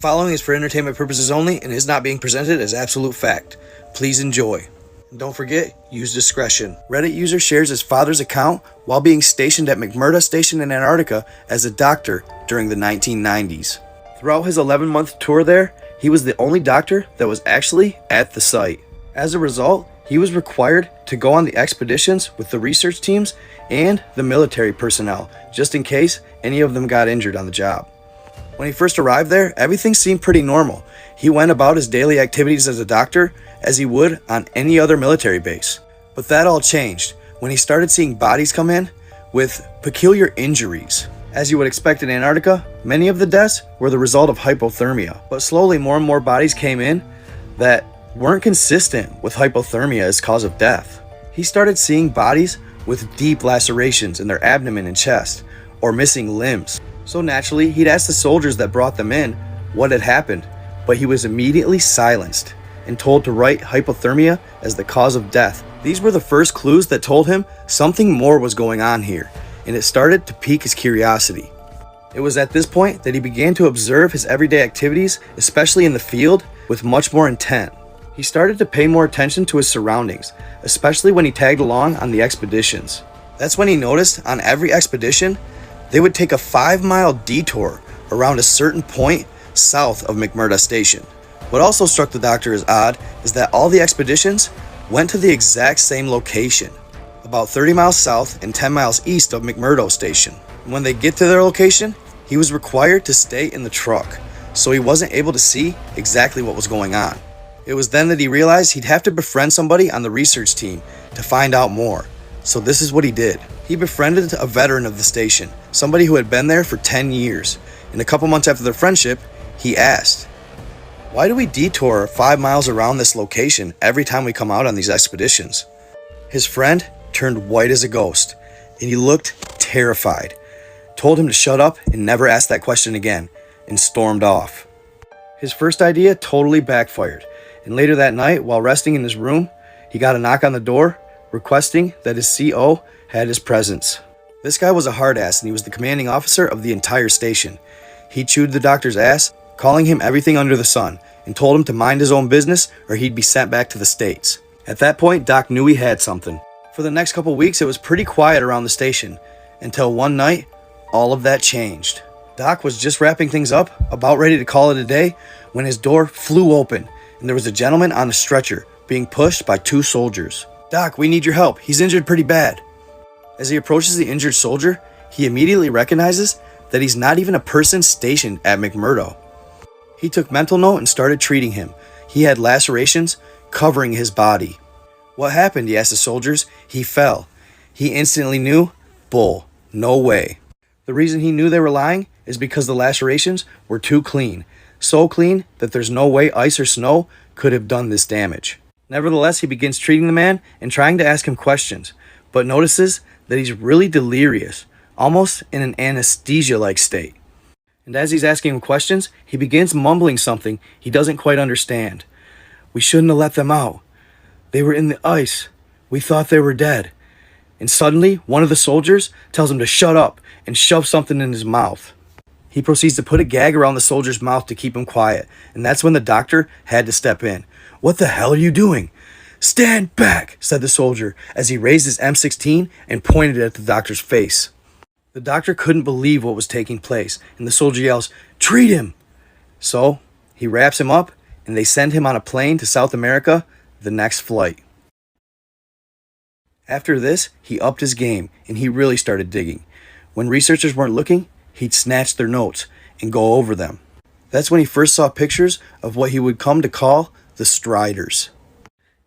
Following is for entertainment purposes only and is not being presented as absolute fact. Please enjoy. And don't forget, use discretion. Reddit user shares his father's account while being stationed at McMurdo Station in Antarctica as a doctor during the 1990s. Throughout his 11-month tour there, he was the only doctor that was actually at the site. As a result, he was required to go on the expeditions with the research teams and the military personnel, just in case any of them got injured on the job. When he first arrived there, everything seemed pretty normal. He went about his daily activities as a doctor as he would on any other military base. But that all changed when he started seeing bodies come in with peculiar injuries. As you would expect in Antarctica, many of the deaths were the result of hypothermia. But slowly more and more bodies came in that weren't consistent with hypothermia as cause of death. He started seeing bodies with deep lacerations in their abdomen and chest, or missing limbs. So naturally, he'd ask the soldiers that brought them in what had happened, but he was immediately silenced and told to write hypothermia as the cause of death. These were the first clues that told him something more was going on here, and it started to pique his curiosity. It was at this point that he began to observe his everyday activities, especially in the field, with much more intent. He started to pay more attention to his surroundings, especially when he tagged along on the expeditions. That's when he noticed on every expedition, they would take a 5-mile detour around a certain point south of McMurdo Station. What also struck the doctor as odd is that all the expeditions went to the exact same location, about 30 miles south and 10 miles east of McMurdo Station. When they get to their location, he was required to stay in the truck, so he wasn't able to see exactly what was going on. It was then that he realized he'd have to befriend somebody on the research team to find out more. So this is what he did. He befriended a veteran of the station, somebody who had been there for 10 years. And a couple months after their friendship, he asked, "Why do we detour 5 miles around this location every time we come out on these expeditions?" His friend turned white as a ghost, and he looked terrified, told him to shut up and never ask that question again, and stormed off. His first idea totally backfired, and later that night, while resting in his room, he got a knock on the door requesting that his CO had his presence. This guy was a hard ass, and he was the commanding officer of the entire station. He chewed the doctor's ass, calling him everything under the sun, and told him to mind his own business or he'd be sent back to the States. At that point, Doc knew he had something. For the next couple weeks, it was pretty quiet around the station, until one night, all of that changed. Doc was just wrapping things up, about ready to call it a day, when his door flew open, and there was a gentleman on a stretcher being pushed by 2 soldiers. "Doc, we need your help. He's injured pretty bad." As he approaches the injured soldier, he immediately recognizes that he's not even a person stationed at McMurdo. He took mental note and started treating him. He had lacerations covering his body. "What happened?" he asked the soldiers. "He fell." He instantly knew, bull, no way. The reason he knew they were lying is because the lacerations were too clean. So clean that there's no way ice or snow could have done this damage. Nevertheless, he begins treating the man and trying to ask him questions, but notices that he's really delirious, almost in an anesthesia-like state. And as he's asking him questions, he begins mumbling something he doesn't quite understand. "We shouldn't have let them out. They were in the ice. We thought they were dead." And suddenly, one of the soldiers tells him to shut up and shove something in his mouth. He proceeds to put a gag around the soldier's mouth to keep him quiet, and that's when the doctor had to step in. "What the hell are you doing?" "Stand back," said the soldier as he raised his M16 and pointed it at the doctor's face. The doctor couldn't believe what was taking place, and the soldier yells, "Treat him!" So he wraps him up, and they send him on a plane to South America the next flight. After this, he upped his game, and he really started digging. When researchers weren't looking, he'd snatch their notes and go over them. That's when he first saw pictures of what he would come to call the Striders.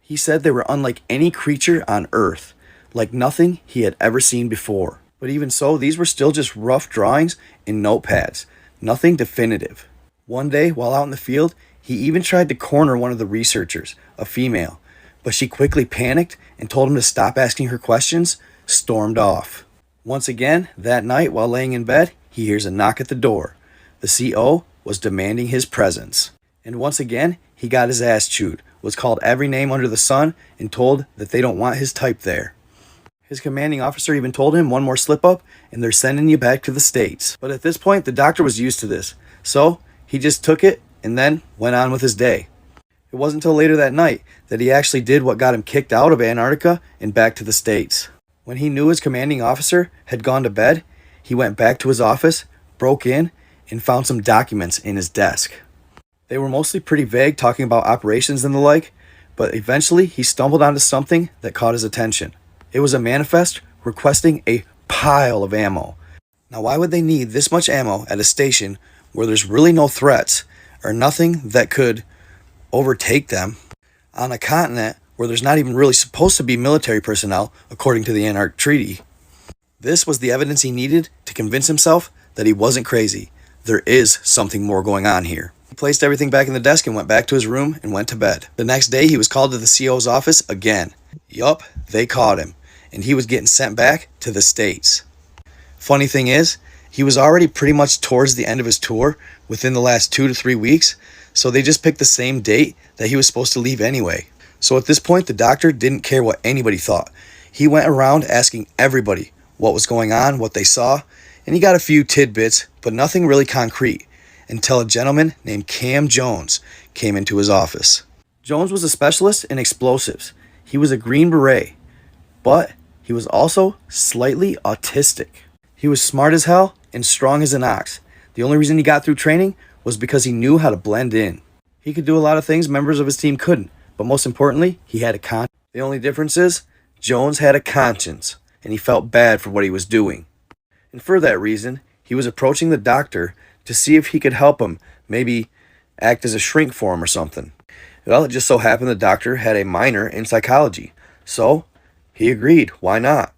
He said they were unlike any creature on Earth, like nothing he had ever seen before. But even so, these were still just rough drawings in notepads, nothing definitive. One day, while out in the field, he even tried to corner one of the researchers, a female, but she quickly panicked and told him to stop asking her questions, stormed off. Once again, that night while laying in bed, he hears a knock at the door. The CO was demanding his presence. And once again, he got his ass chewed, was called every name under the sun, and told that they don't want his type there. His commanding officer even told him one more slip up and they're sending you back to the States. But at this point, the doctor was used to this. So He just took it and then went on with his day. It wasn't until later that night that he actually did what got him kicked out of Antarctica and back to the States. When he knew his commanding officer had gone to bed, he went back to his office, broke in, and found some documents in his desk. They were mostly pretty vague, talking about operations and the like, but eventually he stumbled onto something that caught his attention. It was a manifest requesting a pile of ammo. Now, why would they need this much ammo at a station where there's really no threats or nothing that could overtake them on a continent where there's not even really supposed to be military personnel according to the Antarctic Treaty? This was the evidence he needed to convince himself that he wasn't crazy. There is something more going on here. He placed everything back in the desk and went back to his room and went to bed. The next day, he was called to the CO's office again. Yup, they caught him, and he was getting sent back to the States. Funny thing is, he was already pretty much towards the end of his tour within the last 2 to 3 weeks, so they just picked the same date that he was supposed to leave anyway. So at this point, the doctor didn't care what anybody thought. He went around asking everybody what was going on, what they saw, and he got a few tidbits, but nothing really concrete, until a gentleman named Cam Jones came into his office. Jones was a specialist in explosives. He was a Green Beret, but he was also slightly autistic. He was smart as hell and strong as an ox. The only reason he got through training was because he knew how to blend in. He could do a lot of things members of his team couldn't, but most importantly, he had a conscience. The only difference is, Jones had a conscience, and he felt bad for what he was doing. And for that reason, he was approaching the doctor to see if he could help him, maybe act as a shrink for him or something. Well, it just so happened the doctor had a minor in psychology, so he agreed. Why not?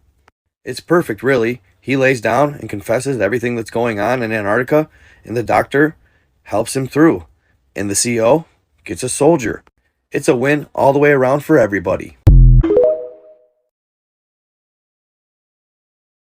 It's perfect, really. He lays down and confesses everything that's going on in Antarctica, and the doctor helps him through. And the CO gets a soldier. It's a win all the way around for everybody.